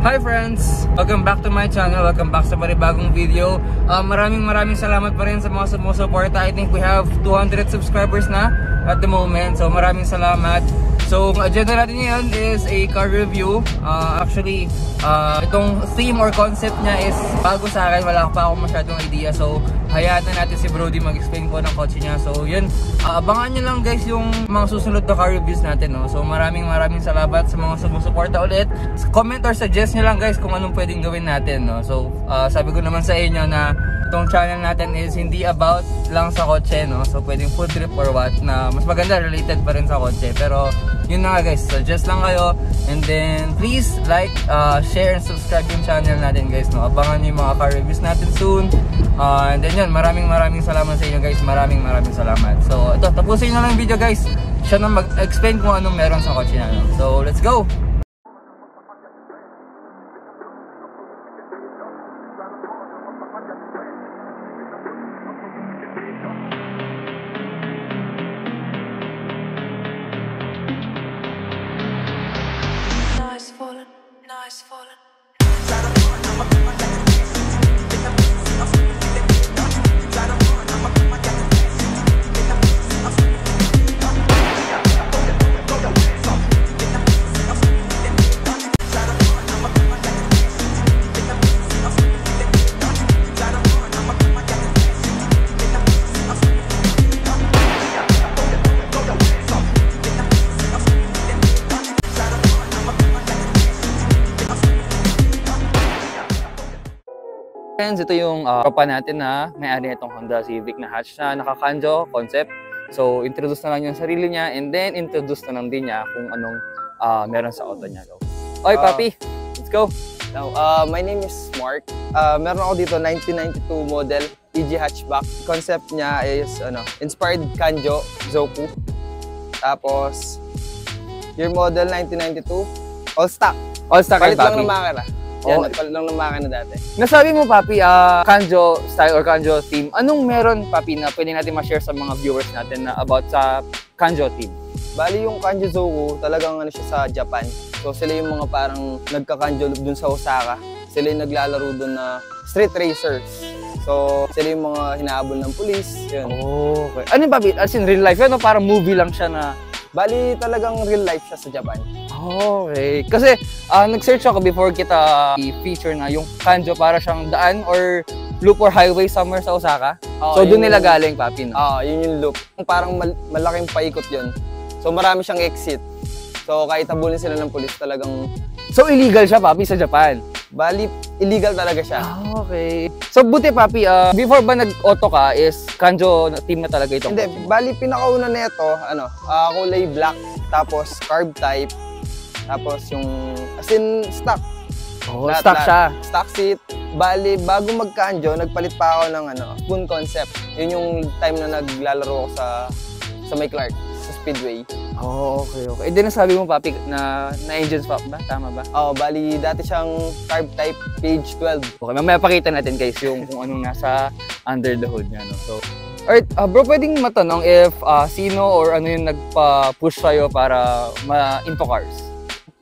Hi friends! Welcome back to my channel. Welcome back sa panibagong video. Maraming salamat pa rin sa mga sumusuporta. I think we have 200 subscribers na at the moment. So maraming salamat. So ang agenda natin ngayon is a car review. Actually, itong theme or concept niya is bago sa akin. Wala pa akong masyadong idea. So hayaan na natin si Brody mag-explain po ng kotse niya. So yun, abangan nyo lang guys yung mga susunod na car reviews natin. No? So maraming salamat sa mga sumusuporta ulit. Comment or suggest nyo lang guys kung anong pwedeng gawin natin. No? So sabi ko naman sa inyo na itong channel natin is hindi about lang sa kotse. No? So pwedeng food trip or what na mas maganda related pa rin sa kotse. Pero yun na nga guys, suggest lang kayo. And then please like, share and subscribe yung channel natin guys. No? Abangan nyo yung mga car reviews natin soon. And then yun, maraming salamat sa inyo guys. Maraming salamat. So ito, tapusin na lang yung video guys. Siya na mag-explain kung anong meron sa kotse na. So let's go! Nice falling. Friends, ito yung tropa natin na may-ari nitong Honda Civic na hatch na naka-Kanjo concept. So, introduce na lang yung sarili niya and then introduce na lang din niya kung anong meron sa auto niya. Oy, papi! Let's go! Now, my name is Mark. Meron ako dito 1992 model EG hatchback. Concept niya is inspired Kanjo Zoku. Tapos, year model 1992, all stock. All stock palit papi. Lang ng makina. Yan, palit lang ng makina dati. Nasabi mo, papi, Kanjo style or Kanjo theme. Anong meron, papi, na pwede natin ma-share sa mga viewers natin na about sa Kanjo theme? Bali yung Kanjo Zoku, talagang siya sa Japan. So sila yung mga parang nagka-Kanjo dun sa Osaka. Sila yung naglalaro dun na street racers. So sila yung mga hinahabol ng pulis. Yun. Oh, okay. Ano papi? As in real life, ano? Parang movie lang siya na... Bali talagang real life siya sa Japan. Okay. Kasi nag-search ako before kita i-feature na yung Kanjo para siyang daan or loop or highway somewhere sa Osaka. So doon nila galing, papi, no? Yun yung loop. Parang malaking paikot yun. So marami siyang exit. So kahit habulin sila ng pulis talagang... So illegal siya, papi, sa Japan? Bali, illegal talaga siya. Okay. So buti, papi, before ba nag-auto ka is Kanjo team na talaga itong Hindi, bali pinakauna nito, kulay black, tapos carb type, tapos yung, as in, stock. Oh, stock siya. Stock seat. Bali, bago mag-Kanjo, nagpalit pa ako ng spoon concept. Yun yung time na naglalaro ako sa May Clark, sa Speedway. Oh, okay. Eh, din nasabi mo, papi, na engine swap ba? Tama ba? Bali, dati siyang carb type, page 12. Okay, mamaya pakita natin, guys, yung kung anong nasa under the hood niya, no? So, alright, bro, pwedeng matanong if sino or ano yung nagpa-push sa'yo para ma-into cars?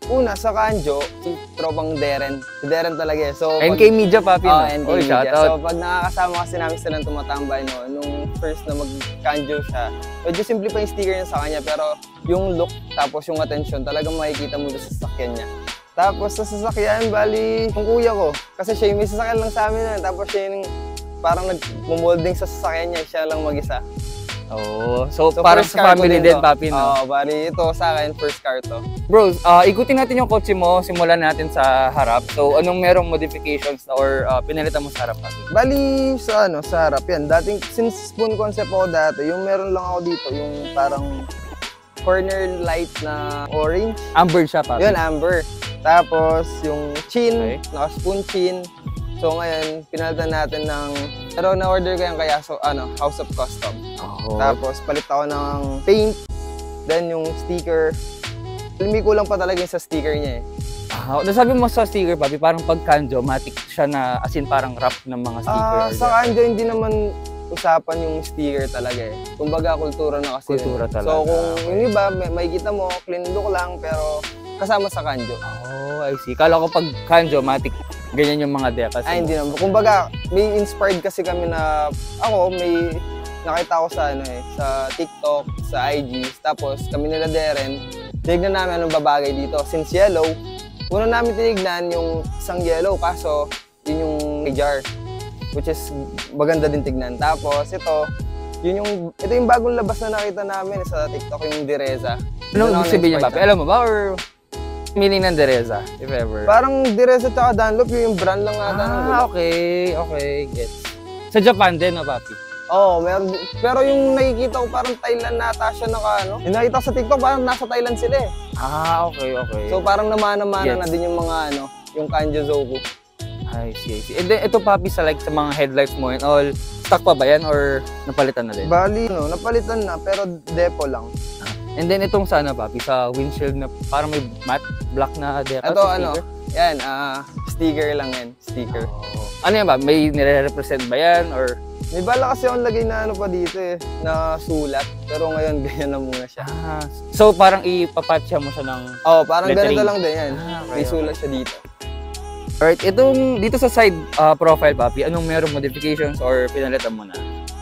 Una, sa Kanjo, si tropang Darren. Si Darren talaga eh. So, NK Media, papi, no? NK Oy, Media. shoutout. So, pag nakakasama kasi namin silang tumatambay, no, nung first na mag-Kanjo siya, medyo simple pa yung sticker niya sa kanya, pero yung look, tapos yung attention, talagang makikita mo sa sasakyan niya. Tapos sa sasakyan, bali, yung kuya ko. Kasi siya yung may sasakyan lang sa amin, tapos siya yung parang nag-molding sa sasakyan niya, siya lang mag-isa. Oh, so parang sa family din, papi, no? Bali, ito sa akin, first car to. Bro, ikutin natin yung kotse mo, simulan natin sa harap. So, anong merong modifications or pinalitan mo sa harap, papi? Bali, sa harap yan. Dating, since spoon concept ako dati, yung meron lang ako dito, yung parang corner light na orange. Amber siya, papi? Yun, amber. Tapos, yung chin, Okay. naka-spoon chin. So, ngayon, pinalitan natin ng, pero na-order ko yan kaya, so, House of Custom. Oh. Tapos, palit ako ng paint, then yung sticker. May kulang pa talaga yung sa sticker niya eh. Nasabi mo sa sticker, papi, parang pag Kanjo, matik siya na, as in parang wrap ng mga sticker. Sa Kanjo, hindi naman usapan yung sticker talaga eh. Kumbaga, kultura na kasi. Kultura talaga. So, kung yung iba, may kita mo, clean look lang, pero kasama sa kanjo. Oh, I see. Kala ko pag kanjo, matik, ganyan yung mga dekas. Ay, hindi naman. Kumbaga, may inspired kasi kami na, ako, may nakita ko sa, sa TikTok, sa IG, tapos kami nila Darren, tinignan namin anong babagay dito. Since yellow, una namin tinignan yung isang yellow, kaso yun yung jar, which is maganda din tignan. Tapos ito yung bagong labas na nakita namin sa TikTok, yung Dereza. Anong ibig sabihin niya, Papi? Alam mo ba, or meaning ng Dereza, if ever? Parang Dereza tsaka Dunlop, yung brand lang ata ng gulong. Okay, gets. Sa Japan din, no, Papi? Oo, meron. Pero yung nakikita ko parang Thailand nata siya yung nakita ko sa TikTok, parang nasa Thailand sila eh. Okay. So parang namana-mana na din yung mga yung Kanjo Zoku. I see. And then, ito, Papi, sa like sa mga headlights mo and all, stock pa ba yan or napalitan na din? Bali, napalitan na, pero depo lang. And then, itong sana, Papi, sa windshield na parang may matte black na decal. Ito, yan, sticker lang yan, sticker. Oh. Ano yan ba? May nire-represent ba yan or? May bala kasi akong lagay na pa dito eh, na sulat. Pero ngayon, ganyan na muna siya. So, parang ipapatcha mo siya ng parang lettering. ganito lang din yan. Okay, May sulat siya dito. Alright, dito sa side profile, Papi, anong meron modifications or pinalitan mo na?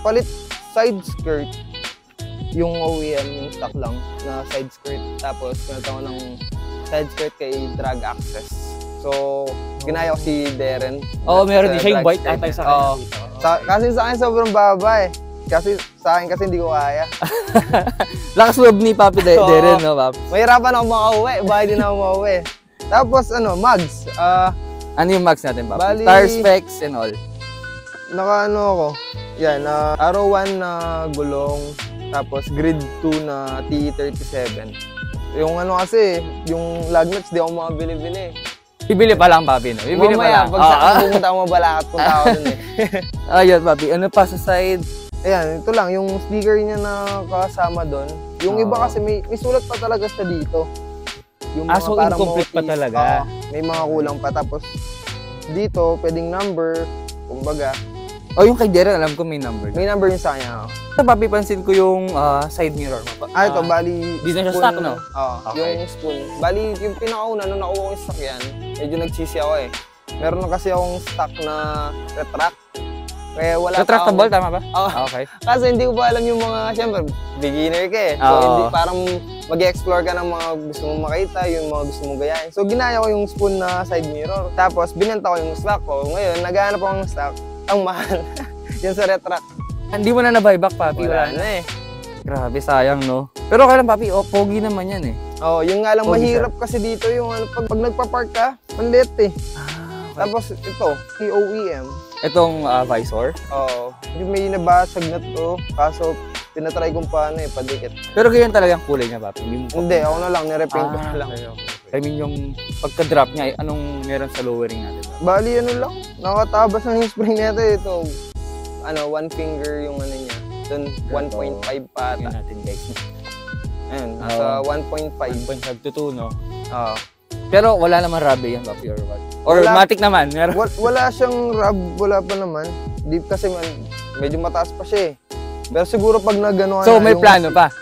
Palit side skirt, yung OEM, yung stock lang na side skirt. Tapos, pinalitan ko ng side skirt kay Drag Access. So, ginaya ko si Darren. Meron din siya yung white atay sa akin. Kasi sa akin sobrang baba eh. Kasi sa akin kasi hindi ko kaya. Lakas loob ni Papi Darren, no, Papi? Mahirapan ako makauwi, bahay din ako makauwi. Tapos mags. Ano yung mags natin, Papi? Bali, tire specs and all. Ako. Yan, Arrow 1 na gulong. Tapos grid 2 na TE37. Yung kasi, yung lug nuts, di ako makabili-bili. Bibili pa lang, Papi, no? Bibili pa lang. Pag saan pumunta ako mabalakat, punta ako dun eh. Ayun, Papi. Ano pa sa side? Ayan, ito lang, yung sticker niya na kasama doon. Yung iba kasi may sulat pa talaga siya dito. Yung mga so incomplete pa talaga. May mga kulang pa. Tapos dito, pwedeng number, kumbaga. Yung kay Darren, alam ko may number. May number yun sa kanya. Papi, pansin ko yung side mirror mo. Ito, bali, di na siya stock, no? Okay. Yung spoon. Bali, yung pinakauna, nung nakuha ko yung stock yan, medyo nagsisi ako eh. Meron na kasi akong stock na retract. Kaya wala retractable, tama ba? Okay. Kasi hindi ko pa alam yung mga, syempre, beginner ka eh. So, hindi, parang mag-explore ka ng mga gusto mong makita, yung mga gusto mong gayahin. So, ginaya ko yung spoon na side mirror. Tapos, binenta ko yung stock ko. Ngayon, naghahanap ako ng stock. Ang mahal. Yan sa retract. Hindi mo na na-buyback, Papi. Wala na eh. Grabe, sayang, no? Pero kailan, Papi, pogi naman yan eh. Yung nga lang mahirap kasi dito yung pag nagpa-park ka, manlit eh. Okay. Tapos, ito, OEM. Itong visor? Yung may nabasag na to, kaso tinatry kong paano eh, padikit. Pero ganyan talagang kulay niya, Papi? Hindi, ako na lang, nirepaint ko na lang. Okay. I mean, yung pagka-drop niya, anong meron sa lowering natin? Bali, lang, nakatabas ng spring nito ito. 1 finger yung niya. Doon, 1.5 pa ata. natin, guys. Ayun, sa 1.5. 1.5 to 2, no? Pero wala naman rubber yan, Papi, or what? Or matic naman? Wala siyang rub, wala pa naman. Deep kasi medyo mataas pa siya eh. Pero siguro pag nagano so may plano pa?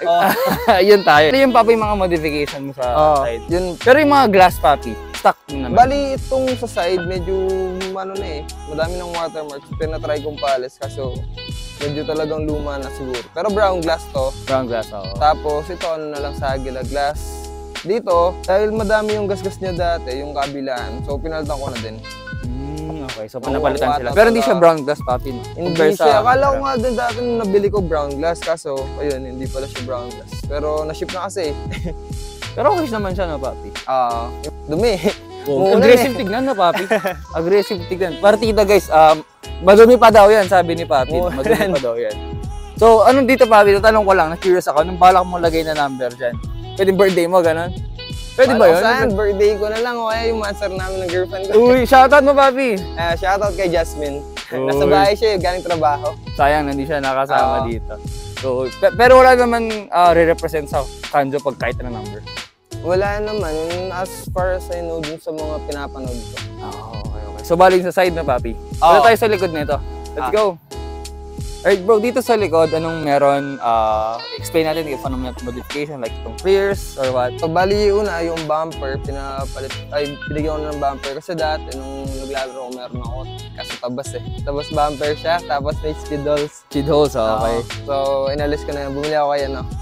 Yun tayo. Ito yung, Papi, mga modification mo sa side. Yun. Pero yung mga glass, Papi, stock naman. Bali, itong sa side, medyo madami ng watermarks. Pinatry kong palis kaso medyo talagang luma na siguro. Pero brown glass to. Brown glass, oo. Tapos ito, na lang sa Aguila glass. Dito, dahil madami yung gasgas niya dati, yung kabilaan, so pinalitan ko na din. Okay, so panapalitan sila. Pero hindi siya brown glass, Papi, no? Hindi siya. Akala ko nga din dati nung nabili ko brown glass, kaso, ayun, hindi pala siya brown glass. Pero na-ship na kasi. Pero okay naman siya, no, Papi? Dumi. Aggressive tignan, no, Papi? Aggressive tignan. Partida, guys, madumi pa daw yan, sabi ni Papi. Madumi pa daw yan. So, anong dito, Papi? Tanong ko lang, na-curious ako, anong balak mo lagay na number dyan? Pwede birthday mo, gano'n? Pwede ba yun? Saan? Birthday ko na lang, yung answer namin ng girlfriend ko. Uy, shoutout mo, Papi! Shoutout kay Jasmine. Nasa bahay siya, galing trabaho. Sayang, hindi siya nakasama dito. So, pero wala naman re-represent sa kanjo pag kahit na number? Wala naman, as far as I know dun sa mga pinapanood ko. Okay. So, baling sa side na, Papi. Wala tayo sa likod nito. Let's go! Alright bro, dito sa likod, anong meron? Explain natin if anong modification, like itong clears or what? So, bali una, yung bumper, pinigyan ko ng bumper. Kasi dati, nung naglalaro ko, meron ako kasi tabas eh. Tabas bumper siya, tapos may skid holes. Skid holes, okay. So, inalis ko na yun. Bumili ako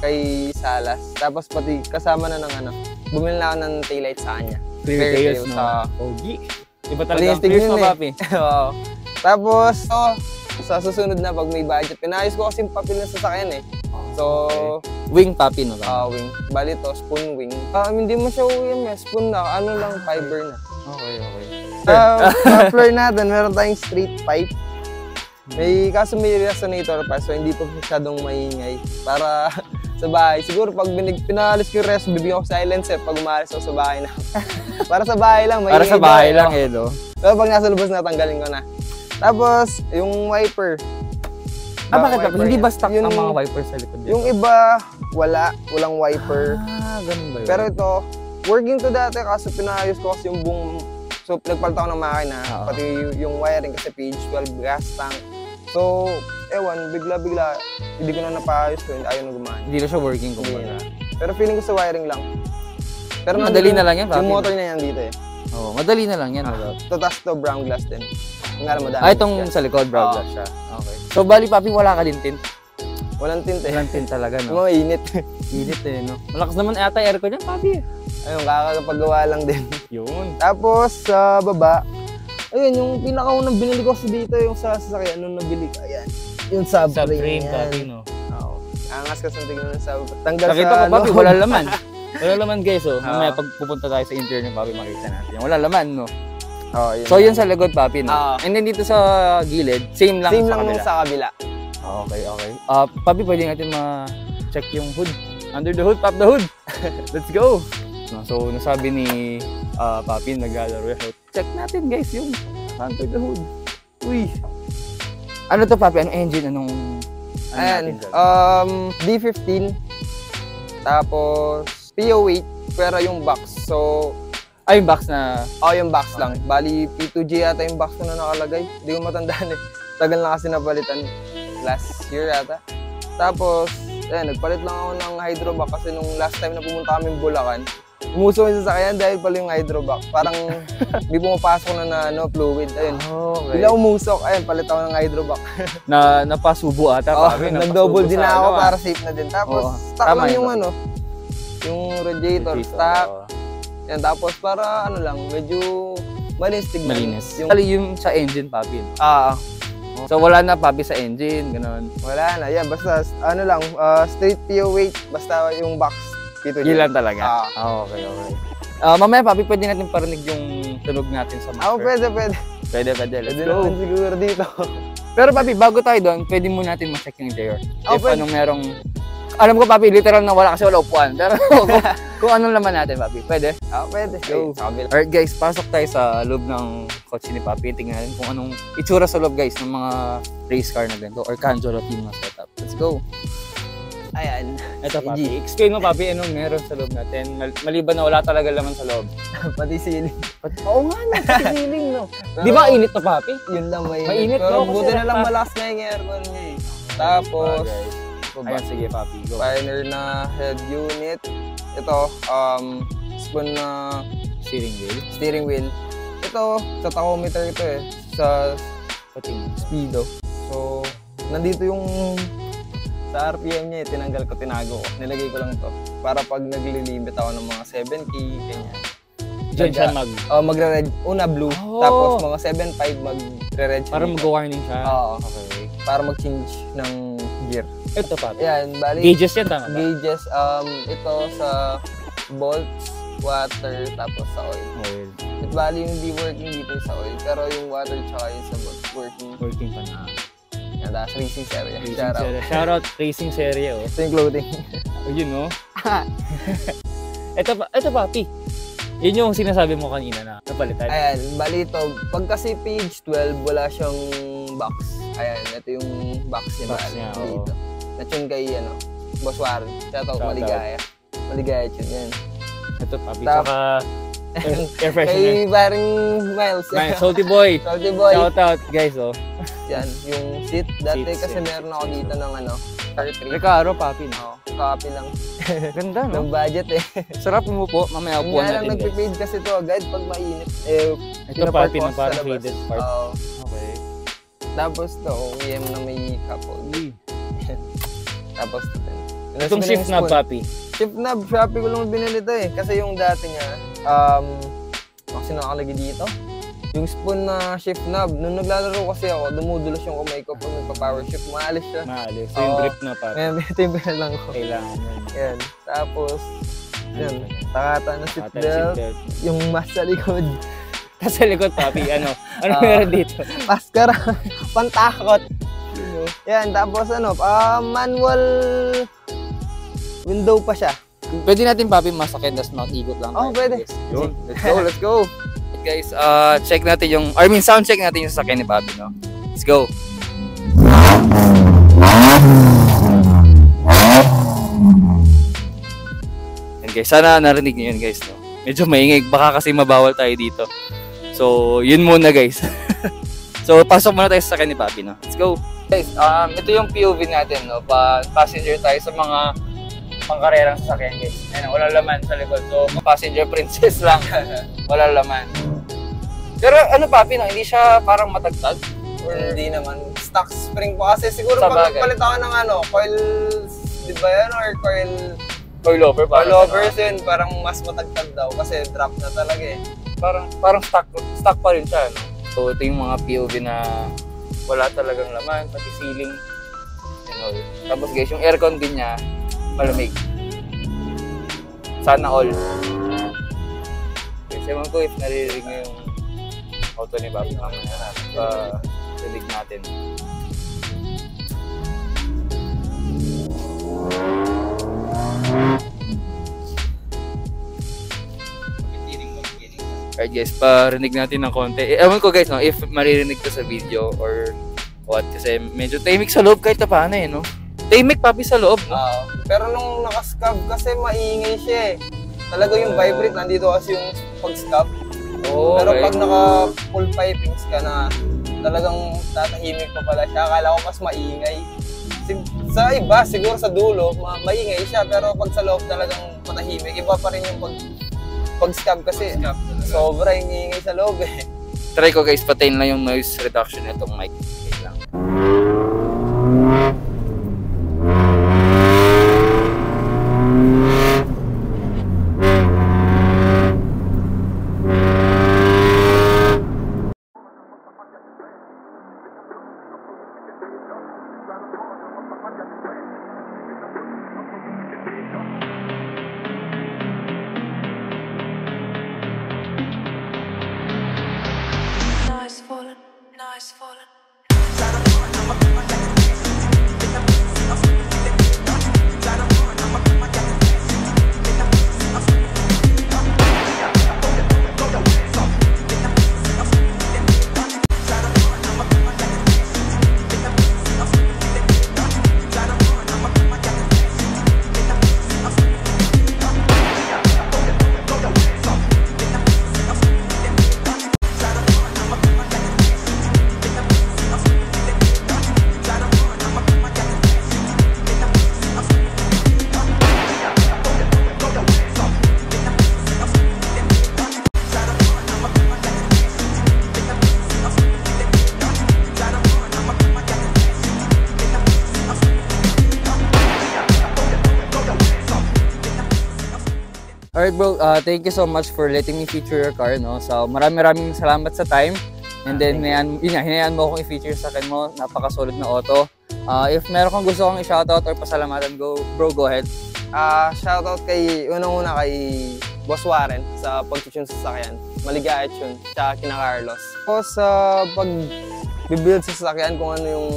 kay Salas. Tapos pati kasama na ng bumili na ako ng taillight sa kanya. Clear tails, no? Pogi. Iba talaga ang clears mo, papi. Oo. Tapos, sa susunod na pag may budget, pinayos ko kasi yung papel ng sasakyan eh. So, wing papi, no? Wing. Bali to, spoon wing. Hindi mo siya uwi yan, spoon na. Ano lang, fiber na. Okay. Floor natin, meron tayong straight pipe. Kaso may resonator pa, so hindi pa masyadong maingay. Para sa bahay. Siguro pag pinalis ko yung reso, bibigyan ko silence pag umalis ako sa bahay na. Para sa bahay lang, maingay. Para sa bahay lang eh, no? Pero pag nasa labas na, tanggalin ko na. Tapos, yung wiper. Bakit wiper? Hindi ba stock ang mga wiper sa likod dito? Yung iba, walang wiper. Ganun ba yun? Pero ito, working to dati kaso pinayos ko kasi yung buong. So, nagpalit ako ng makina, pati yung wiring kasi page 12 gas tank. So, ewan, bigla-bigla, hindi ko na napayos ko, ayaw na gumana. Hindi na siya working kumbaga. Pero feeling ko sa wiring lang. Pero madali na lang yan, papi. Yung motor niya yan dito eh. Oo, madali na lang yan. Tatas to brown glass din. Itong sa likod, brown glass siya. Okay. So, bali papi, wala ka din tint? Walang tint eh. Walang tint talaga, no? Mga init. Init eh, no? Malakas naman ata aircon yan, papi. Ayun, kakagapagawa lang din. Yun. Tapos, sa baba, ayun, yung pinakaunang binili ko dito, yung sa sasakyan, nung nabili ko, ayan. Yung subframe, papi, no? Oo. Angas kasi tingnan ng subframe. Tanggal sa, nakita ko, papi, wala laman. Wala laman, guys, oh. Mamaya pag pupunta tayo sa interior ng papi, makita natin. Wala laman, no? Yun. So, yun sa likod, papi, no? And then dito sa gilid, same lang sa kabila. Okay. Papi, pwede natin ma-check yung hood. Under the hood, pop the hood. Let's go. So, nasabi ni Papi, naglalaro. Check natin, guys, yung under the hood. Uy. Ano to, Papi? Anong engine? Ayan. D15. Tapos, PO8. Pero yung box. So, yung box na... yung box lang. Bali, P2G yata yung box na nakalagay. Hindi ko matandaan eh. Tagal na kasi napalitan. Last year yata. Tapos, nagpalit lang ako ng hydrovac kasi nung last time na pumunta kami Bulacan, umuso yung sasakyan dahil pala yung hydrovac. Parang hindi pumapasok na fluid. Ayun. Okay. Bila umusok, ayun, palit ako ng hydrovac. Napasubo ata. Nag-double din ako para safe na din. Tapos, stock lang yung yung radiator, stock. Yan, tapos para medyo malinis tignan. Malinis. Yung sa engine, Papi. So wala na, Papi, sa engine, gano'n. Wala na, yan, basta straight PO8, basta yung box. Yun lang talaga? Okay. Mamaya, Papi, pwede natin parinig yung tunog natin sa master. Pwede. Let's Pwede go. naman siguro dito. Pero, Papi, bago tayo doon, pwede mo natin ma-check yung interior. If pwede. anong merong... Alam ko, Papi, literal na wala kasi wala upuan. Pero kung anong laman natin, Papi, pwede? Pwede. Go. Alright, guys, pasok tayo sa loob ng kotse ni Papi. Tingnan natin kung anong itsura sa loob, guys, ng mga race car na ganito or Canjolo team na setup. Let's go. Ayan. Ito, Papi. Explain mo, Papi, anong meron sa loob natin. Maliban na wala talaga laman sa loob. Pati ceiling. Oo nga, pati ceiling, no? Di ba init to, Papi? Yun lang, mainit. Pero buti na lang malakas na yung aircon niya eh. Tapos, ayan, sige, Papi, go. Pioneer na head unit. Ito, spoon na steering wheel. Ito, sa tachometer ito eh. Sa speedo. So, nandito yung sa RPM niya eh, tinago ko. Nilagay ko lang to para pag naglilimit ako ng mga 7K, ganyan. Diyan siya magre-red. Una blue, tapos mga 7.5 magre-red siya. Para mag-warning siya? Oo. Okay. Para mag-change ng gear. Ito, Papi. Ayan, bali. Gauges yan, tama ba? Gauges, ito sa bolts, water, tapos sa oil. At bali yung hindi working dito sa oil, pero yung water tsaka yung sa bolts working. Working pa na. Yan, that's racing series. Shoutout racing series, oh. Ito yung clothing. Yun, no? Ito, Papi. Yun yung sinasabi mo kanina na napalitan. Ayan, bali ito. Pag kasi page 12, wala siyang box. Ayan, ito yung box niya. Dito. Na-tune kay, Boss Warren. Shoutout, Maligaya. Maligaya tune yan. Ito, Papi. Saka, air freshener. Kay Baring Miles. Salty Boy. Salty Boy. Shoutout, guys, oh. yan. Yung seat. Dati Seats, kasi seats, meron ako dito ng ano, R3. Recaro, papi, no? Copy lang. Ganda, no? Ng budget eh. Sarap mo po. Mamaya Yung upuan nga lang natin, guys. nagpipade kasi to agad pag mainit. Eh, Ito pinapark papi ko na sa parang labas. faded part. Oo. Okay. Tapos to, OEM na may couple. Tapos to. Itong shift knob, papi. Shift knob, Shopee ko lang binili to eh. Kasi yung dati niya, kasi nakalagay dito. Yung spoon na shift knob, nung naglalaro kasi ako, dumudulas yung kamay ko pag nagpa-power shift, maalis siya. Maalis. So yung grip na, papi. Kaya tinipin lang ko. Kailangan mo. Yan. Tapos, yan. Takata na Seatbelt. seatbelt. Yung mask sa likod. Tapos sa likod, papi, ano meron dito? Maskara. Pantakot. Yan. Tapos manual window pa siya. Pwede natin, papi, masakyan, tas mag-igot lang. Oh, pwede. Yun. Let's go. Guys, check natin yung, sound check natin yung sasakyan ni Papi, no? Let's go. Yan guys, sana narinig niyo yun guys, no? Medyo maingay, baka kasi mabawal tayo dito. So, yun muna guys. So, pasok muna tayo sa sasakyan ni Papi, no? Let's go. Guys, ito yung POV natin, no? Passenger tayo sa mga pangkarerang sasakyan guys. Ayun, wala laman sa likod. So, passenger princess lang. Wala laman. Pero ano papi, no? Hindi siya parang matagtag? Or hindi naman. Stock spring po kasi siguro Sa pag bagay. nagpalit ako ng coil, di ba yan? Or Coilover parang. coilovers yun, parang mas matagtag daw kasi drop na talaga eh. Parang stock pa rin siya, no? So, ito yung mga POV na wala talagang laman, pati ceiling. You know. Tapos guys, yung aircon din niya, malamig. Sana all. Kasi ewan ko if naririnig nyo yung auto ni Papi mamaya rinig natin. Alright guys, parinig natin ng konti. Ewan ko guys, no, if maririnig to sa video or what, kasi medyo tahimik sa loob kahit na paano eh, no? Tahimik Papi sa loob, no? Pero nung naka-scab kasi maingay siya eh. Talaga yung vibrate, nandito kasi yung pag-scab. Oh, Pero okay. pag naka full pipings ka na, talagang tatahimik pa pala siya. Akala ko mas maingay. Sa iba, siguro sa dulo, maingay siya. Pero pag sa loob talagang patahimik, iba pa rin yung pag-scab kasi. Sobra yung ingay sa loob eh. Try ko guys, patayin lang yung noise reduction nitong mic. Okay lang. Nice falling. Alright bro, thank you so much for letting me feature your car, no? So maraming salamat sa time. And then hinayaan mo akong i-feature sa akin mo, napaka-solid na auto. If meron kang gusto kong i-shoutout or pasalamatan, go ahead. Shoutout unang-una kay Boss Warren sa pag-tune sa sasakyan. Maligaya tune, tsaka kina Carlos. Tapos sa pag-build sa sasakyan, kung ano yung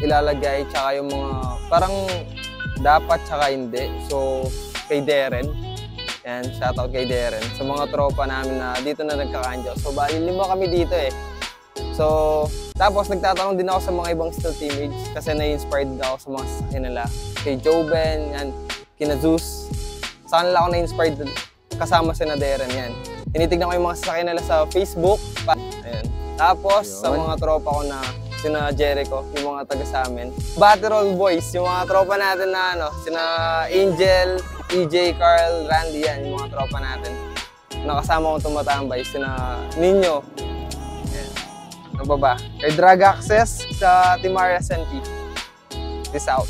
ilalagay, tsaka yung mga parang dapat tsaka hindi. So, kay Darren. Yan, shoutout kay Darren. Sa mga tropa namin na dito na nagkakanjo. So, bali 5 kami dito eh. So, tapos nagtatanong din ako sa mga ibang still teammates kasi na-inspired ako sa mga sasakyan nila. Kay Joben, yan, kina Zeus. Sa kanila ako na-inspired kasama si na Darren, yan. Tinitignan ko yung mga sasakyan nila sa Facebook. Ayan. Tapos, sa mga tropa ko na sina Jericho, yung mga taga sa amin. Batterall Boys, yung mga tropa natin na ano, sina Angel, EJ, Carl, Randy, yan, yung mga tropa natin. Nakasama kong tumatambay, sina Nino. Yan. Ano ba ba? Kay Drag Access sa Timar SNP. Peace out.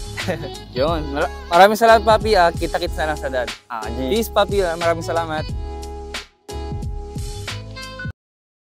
Yun. Maraming salamat, Papi. Kita-kits na lang sa dad. G. Peace, Papi. Maraming salamat.